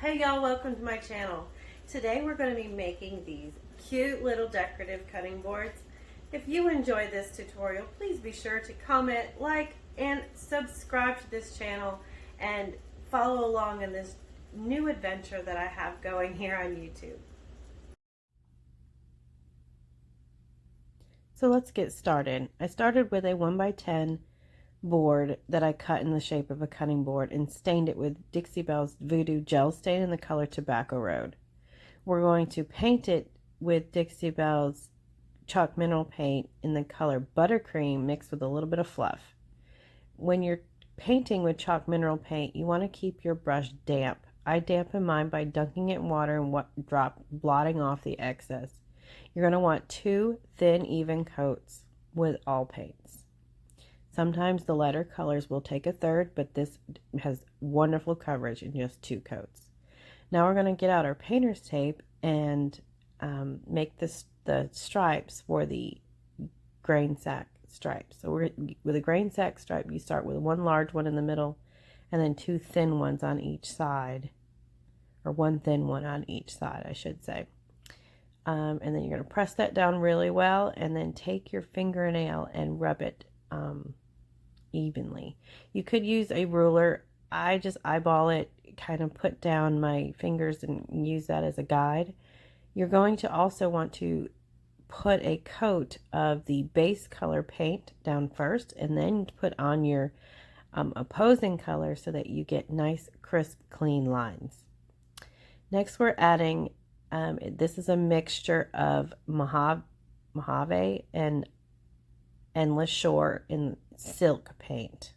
Hey y'all, welcome to my channel. Today we're going to be making these cute little decorative cutting boards. If you enjoy this tutorial, please be sure to comment, like, and subscribe to this channel and follow along in this new adventure that I have going here on YouTube. So let's get started. I started with a 1x10 board that I cut in the shape of a cutting board and stained it with Dixie Belle's VooDoo gel stain in the color Tobacco Road. We're going to paint it with Dixie Belle's chalk mineral paint in the color Buttercream mixed with a little bit of Fluff. When you're painting with chalk mineral paint, you want to keep your brush damp. I dampen mine by dunking it in water and blotting off the excess. You're going to want 2 thin, even coats with all paints. Sometimes the lighter colors will take a third, but this has wonderful coverage in just 2 coats. Now we're going to get out our painter's tape and make the stripes for the grain sack stripes. So with a grain sack stripe, you start with 1 large one in the middle and then 2 thin ones on each side, or 1 thin one on each side, I should say. And then you're going to press that down really well and then take your fingernail and rub it evenly. You could use a ruler. I just eyeball it, kind of put down my fingers and use that as a guide. You're going to also want to put a coat of the base color paint down first and then put on your opposing color so that you get nice, crisp, clean lines. Next we're adding, this is a mixture of Mojave and Endless Shore in silk paint.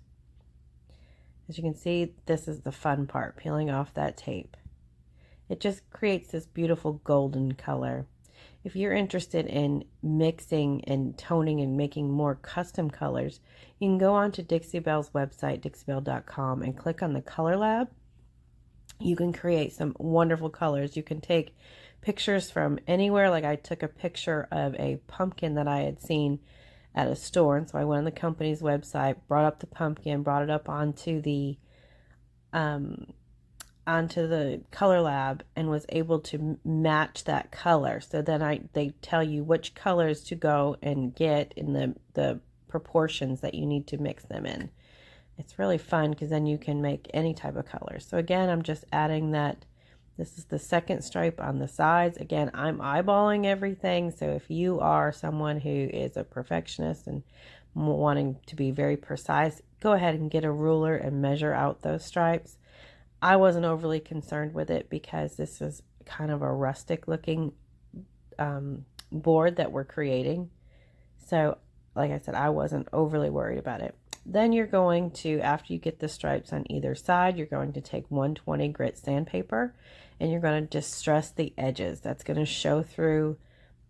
As you can see, this is the fun part, peeling off that tape. It just creates this beautiful golden color. If you're interested in mixing and toning and making more custom colors, you can go on to Dixie Belle's website, dixiebelle.com, and click on the Color Lab. You can create some wonderful colors. You can take pictures from anywhere. Like I took a picture of a pumpkin that I had seen at a store, and so I went on the company's website, brought up the pumpkin, brought it up onto the Color Lab, and was able to match that color. So then they tell you which colors to go and get in the proportions that you need to mix them in. It's really fun because then you can make any type of color. So again, I'm just adding that. This is the second stripe on the sides. Again, I'm eyeballing everything. So if you are someone who is a perfectionist and wanting to be very precise, go ahead and get a ruler and measure out those stripes. I wasn't overly concerned with it because this is kind of a rustic looking board that we're creating. So like I said, I wasn't overly worried about it. Then you're going to, after you get the stripes on either side, you're going to take 120 grit sandpaper and you're going to distress the edges. That's going to show through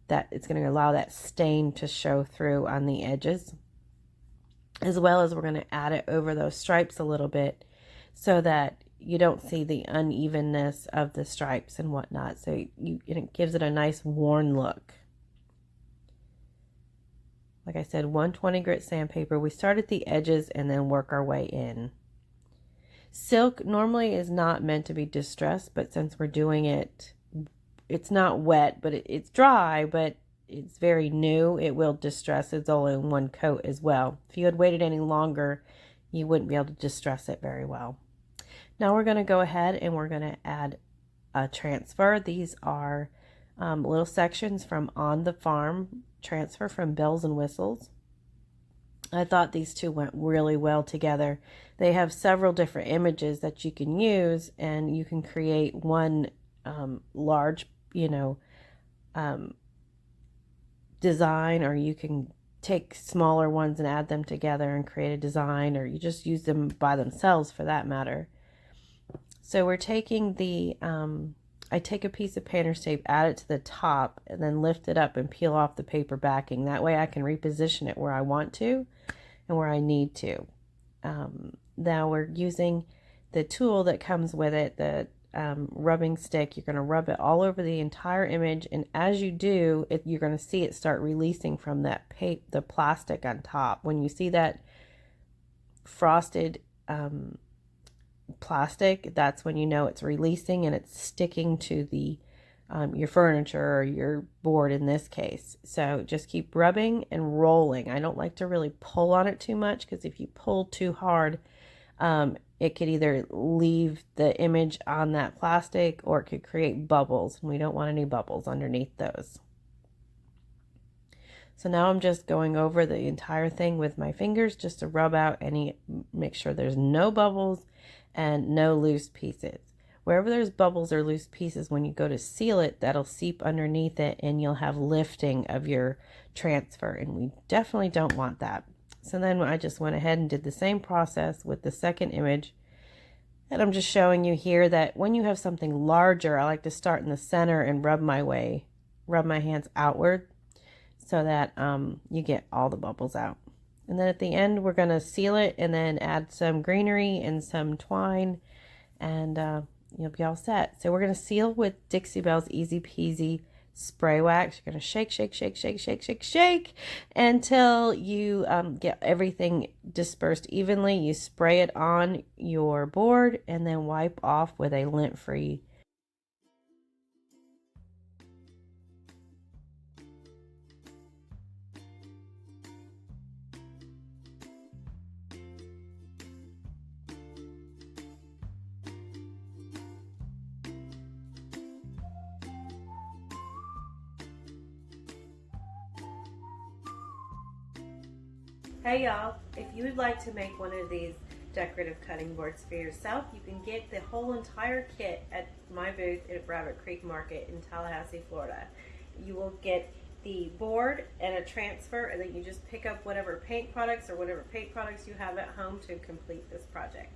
that. It's going to allow that stain to show through on the edges, as well as we're going to add it over those stripes a little bit so that you don't see the unevenness of the stripes and whatnot. So it gives it a nice worn look. Like I said, 120 grit sandpaper. We start at the edges and then work our way in. Silk normally is not meant to be distressed, but since we're doing it, it's not wet, but it's dry, but it's very new. It will distress. It's only in 1 coat as well. If you had waited any longer, you wouldn't be able to distress it very well. Now we're going to go ahead and we're going to add a transfer. These are little sections from On the Farm transfer from Bells and Whistles. I thought these two went really well together. They have several different images that you can use, and you can create one large, design, or you can take smaller ones and add them together and create a design, or you just use them by themselves for that matter. So we're taking I take a piece of painter's tape, add it to the top, and then lift it up and peel off the paper backing. That way I can reposition it where I want to and where I need to. Now we're using the tool that comes with it, the rubbing stick. You're going to rub it all over the entire image, and as you do, you're going to see it start releasing from that the plastic on top. When you see that frosted plastic, that's when you know it's releasing and it's sticking to the your furniture or your board in this case. So just keep rubbing and rolling. I don't like to really pull on it too much, because if you pull too hard, it could either leave the image on that plastic or it could create bubbles, and we don't want any bubbles underneath those. So now I'm just going over the entire thing with my fingers just to rub out make sure there's no bubbles and no loose pieces. Wherever there's bubbles or loose pieces, when you go to seal it, that'll seep underneath it and you'll have lifting of your transfer, and we definitely don't want that. So then I just went ahead and did the same process with the second image. And I'm just showing you here that when you have something larger, I like to start in the center and rub my hands outward so that you get all the bubbles out. And then at the end, we're going to seal it and then add some greenery and some twine, and you'll be all set. So we're going to seal with Dixie Belle's Easy Peasy spray wax. You're going to shake, shake, shake, shake, shake, shake, shake until you get everything dispersed evenly. You spray it on your board and then wipe off with a lint-free. Hey y'all, if you would like to make one of these decorative cutting boards for yourself, you can get the whole entire kit at my booth at Rabbit Creek Market in Tallahassee, Florida. You will get the board and a transfer, and then you just pick up whatever paint products you have at home to complete this project.